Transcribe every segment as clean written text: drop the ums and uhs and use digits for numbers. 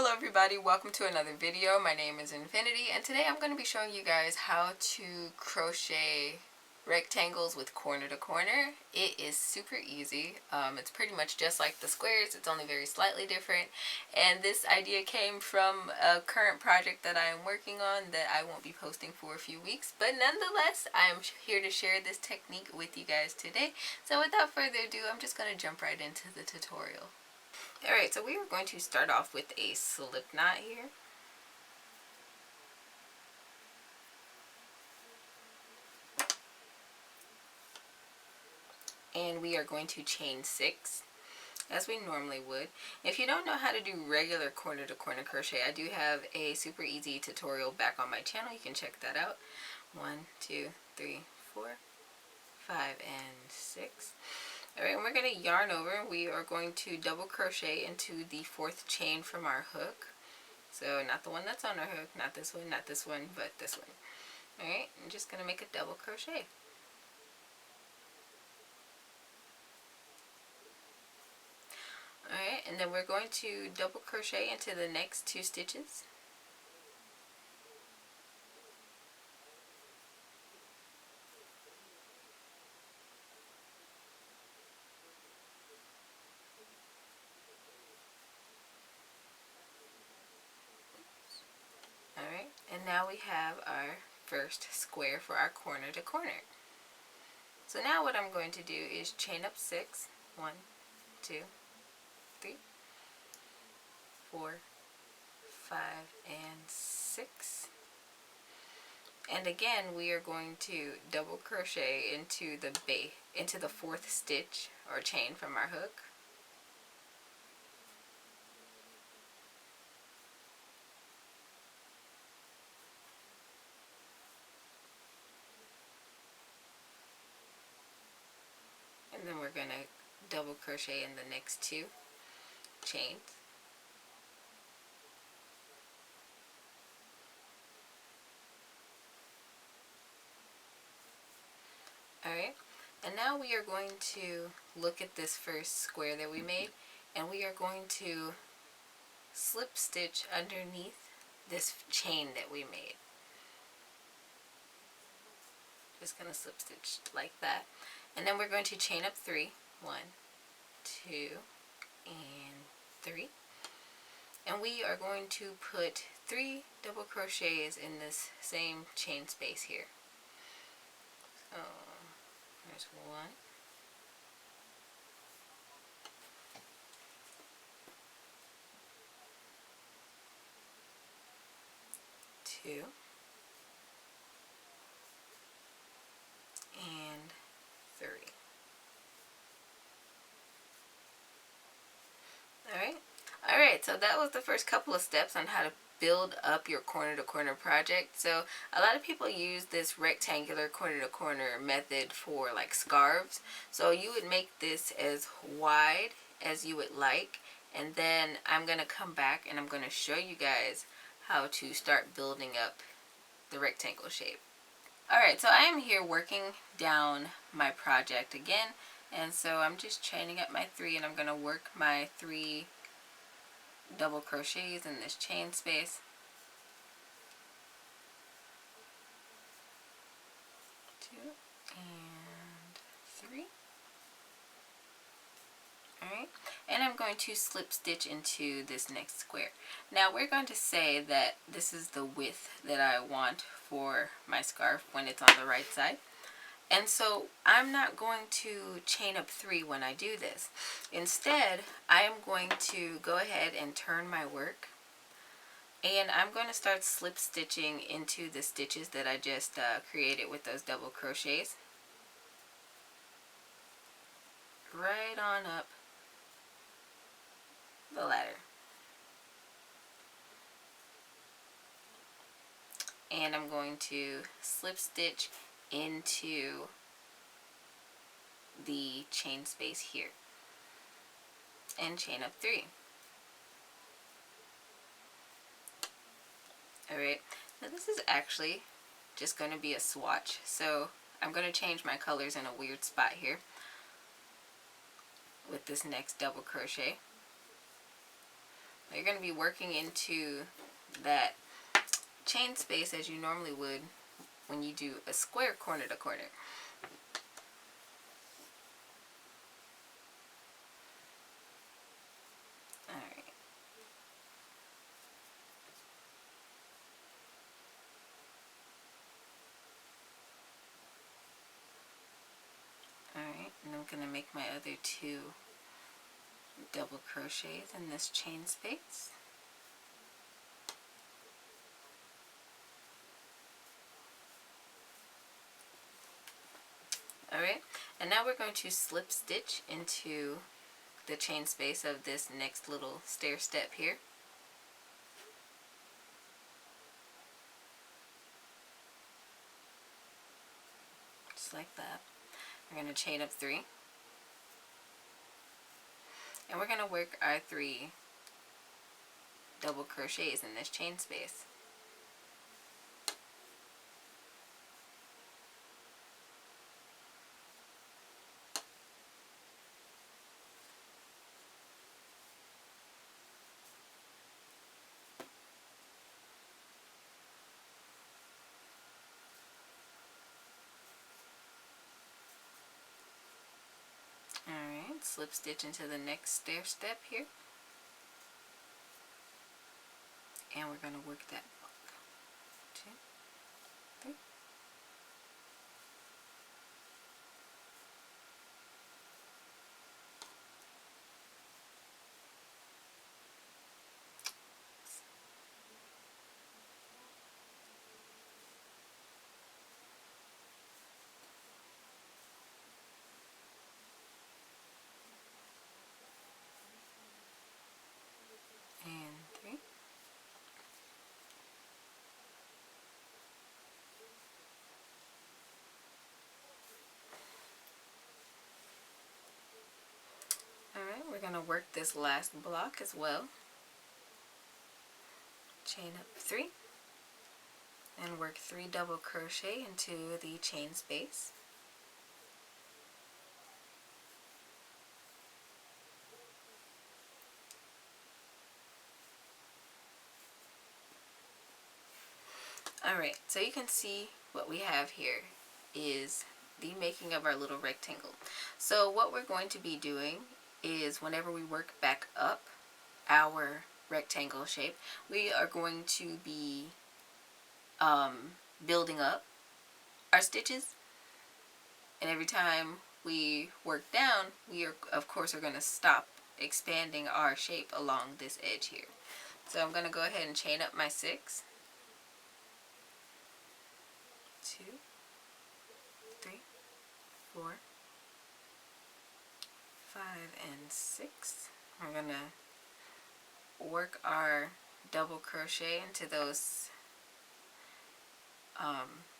Hello everybody, welcome to another video. My name is Infiniti and today I'm going to be showing you guys how to crochet rectangles with corner to corner. It is super easy. It's pretty much just like the squares, it's only very slightly different, and this idea came from a current project that I am working on that I won't be posting for a few weeks, but nonetheless I'm here to share this technique with you guys today. So without further ado, I'm just going to jump right into the tutorial. Alright, so we are going to start off with a slip knot here. And we are going to chain 6 as we normally would. If you don't know how to do regular corner to corner crochet, I do have a super easy tutorial back on my channel. You can check that out. 1, 2, 3, 4, 5, and 6. Alright, and we're going to yarn over. We are going to double crochet into the 4th chain from our hook. So not the one that's on our hook, not this one, not this one, but this one. Alright, I'm just going to make a double crochet. Alright, and then we're going to double crochet into the next 2 stitches. Alright, and now we have our first square for our corner to corner. So now what I'm going to do is chain up 6. 1, 2, 3, 4, 5, and 6. And again, we are going to double crochet into the 4th stitch or chain from our hook. And then we're going to double crochet in the next 2 chains. Alright, and now we are going to look at this first square that we made, and we are going to slip stitch underneath this chain that we made. Just going to slip stitch like that. And then we're going to chain up 3. 1, 2, and 3. And we are going to put 3 double crochets in this same chain space here. So there's 1, 2, and 3. Alright, so that was the first couple of steps on how to build up your corner to corner project. So a lot of people use this rectangular corner to corner method for like scarves. So you would make this as wide as you would like, and then I'm going to come back and I'm going to show you guys how to start building up the rectangle shape. Alright, so I am here working down my project again, and so I'm just chaining up my 3, and I'm going to work my 3 double crochets in this chain space. 2 and 3. Alright, and I'm going to slip stitch into this next square. Now we're going to say that this is the width that I want for my scarf when it's on the right side. And so I'm not going to chain up 3 when I do this. Instead, I am going to go ahead and turn my work, and I'm going to start slip stitching into the stitches that I just created with those double crochets. Right on up the ladder. And I'm going to slip stitch into the chain space here and chain up 3. Alright, now this is actually just going to be a swatch, so I'm going to change my colors in a weird spot here with this next double crochet. You're going to be working into that chain space as you normally would when you do a square corner to corner. Alright. Alright, and I'm going to make my other 2 double crochets in this chain space. Alright, and now we're going to slip stitch into the chain space of this next little stair step here. Just like that. We're going to chain up 3. And we're going to work our 3 double crochets in this chain space. Alright, slip stitch into the next stair step here. And we're going to work that block. 2, 3. And 3. Alright, we're going to work this last block as well. Chain up 3 and work 3 double crochet into the chain space. Alright, so you can see what we have here is the making of our little rectangle. So what we're going to be doing is whenever we work back up our rectangle shape, we are going to be building up our stitches, and every time we work down, we are of course are going to stop expanding our shape along this edge here. So I'm going to go ahead and chain up my 6, 2, 3, 4, 5, and 6. We're going to work our double crochet into those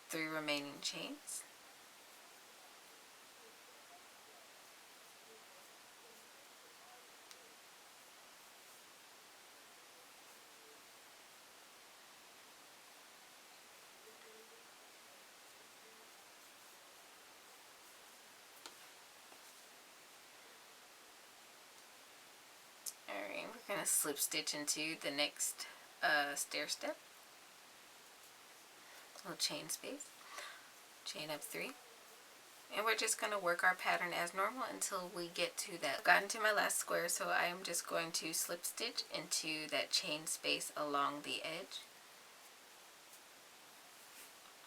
3 remaining chains. Alright, we're going to slip stitch into the next stair step. Little chain space. Chain up 3. And we're just going to work our pattern as normal until we get to that. I've gotten to my last square, so I am just going to slip stitch into that chain space along the edge.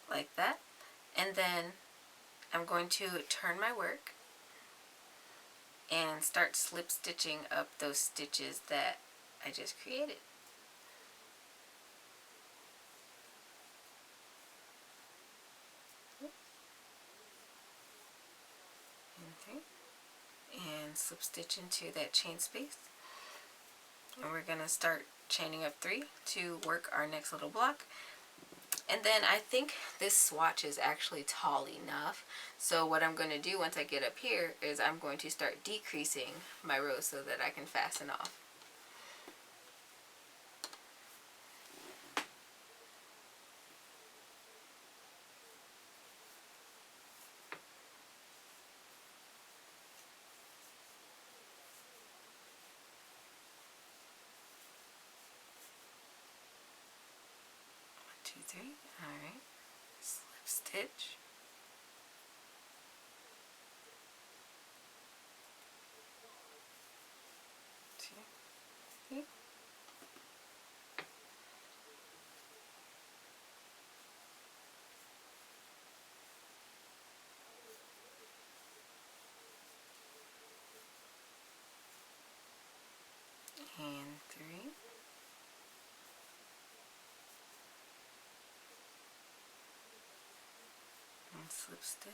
Like that. And then I'm going to turn my work and start slip stitching up those stitches that I just created. And slip stitch into that chain space, and we're going to start chaining up 3 to work our next little block. And then I think this swatch is actually tall enough, so what I'm going to do once I get up here is I'm going to start decreasing my rows so that I can fasten off. 3. Alright. Slip stitch. And 3. And slip stitch,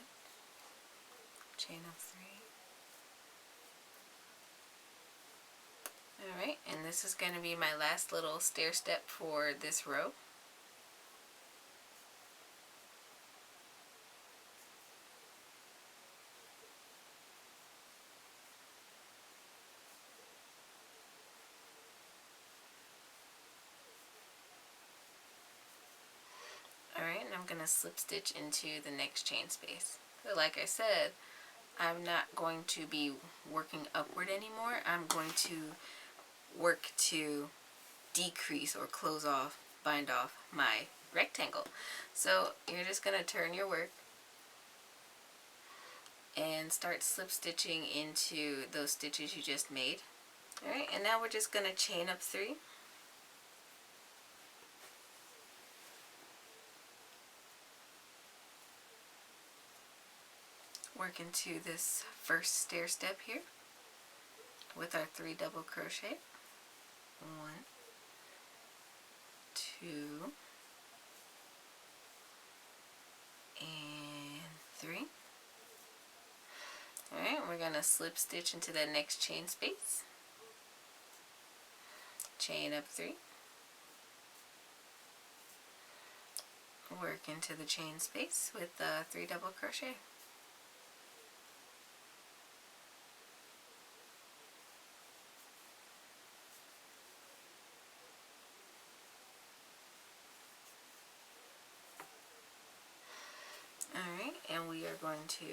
chain of 3. Alright, and this is going to be my last little stair step for this row. Alright, and I'm going to slip stitch into the next chain space. So like I said, I'm not going to be working upward anymore. I'm going to work to decrease or close off, bind off my rectangle. So you're just going to turn your work and start slip stitching into those stitches you just made. Alright, and now we're just going to chain up 3. Work into this first stair step here with our 3 double crochet. 1, 2, and 3. Alright, we're going to slip stitch into that next chain space. Chain up 3. Work into the chain space with 3 double crochet. Alright, and we are going to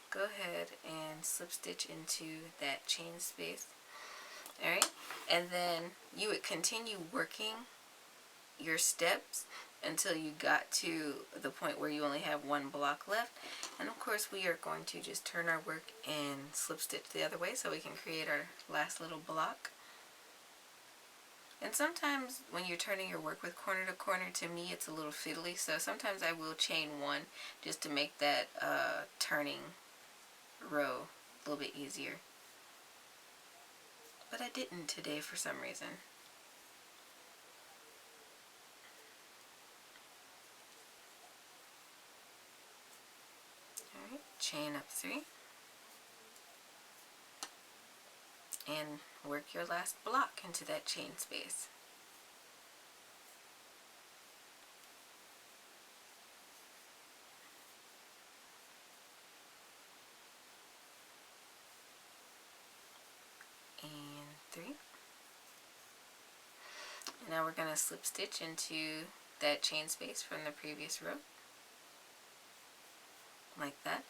go ahead and slip stitch into that chain space. Alright, and then you would continue working your steps until you got to the point where you only have 1 block left. And of course we are going to just turn our work and slip stitch the other way so we can create our last little block. And sometimes when you're turning your work with corner to corner, to me it's a little fiddly, so sometimes I will chain 1 just to make that turning row a little bit easier. But I didn't today for some reason. Alright, chain up 3. And work your last block into that chain space. And 3. And now we're going to slip stitch into that chain space from the previous row. Like that.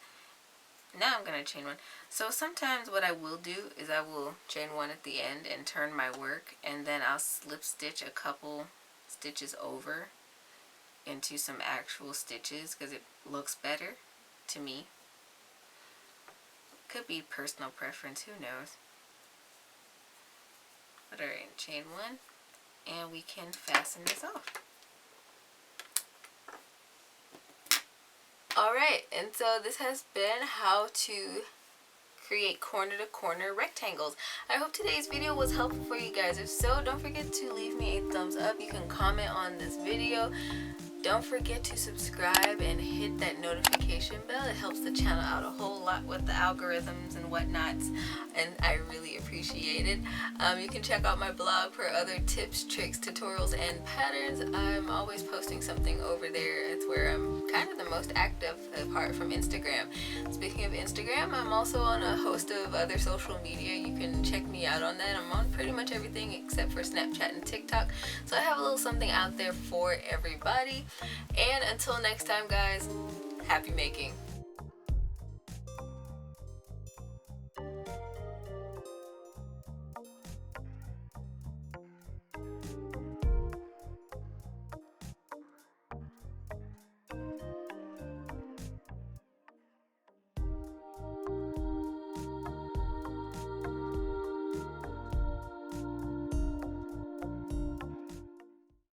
Now I'm going to chain 1. So sometimes what I will do is I will chain 1 at the end and turn my work, and then I'll slip stitch a couple stitches over into some actual stitches because it looks better to me. Could be personal preference, who knows. But alright, chain 1, and we can fasten this off. Alright, and so this has been how to create corner to corner rectangles. I hope today's video was helpful for you guys. If so, don't forget to leave me a thumbs up. You can comment on this video. Don't forget to subscribe and hit that notification bell. It helps the channel out a whole lot with the algorithms and whatnots, and I really appreciate it. You can check out my blog for other tips, tricks, tutorials, and patterns. I'm always posting something over there. It's where I'm kind of the most active apart from Instagram. Speaking of Instagram, I'm also on a host of other social media. You can check me out on that. I'm on pretty much everything except for Snapchat and TikTok. So I have a little something out there for everybody. And until next time, guys, happy making.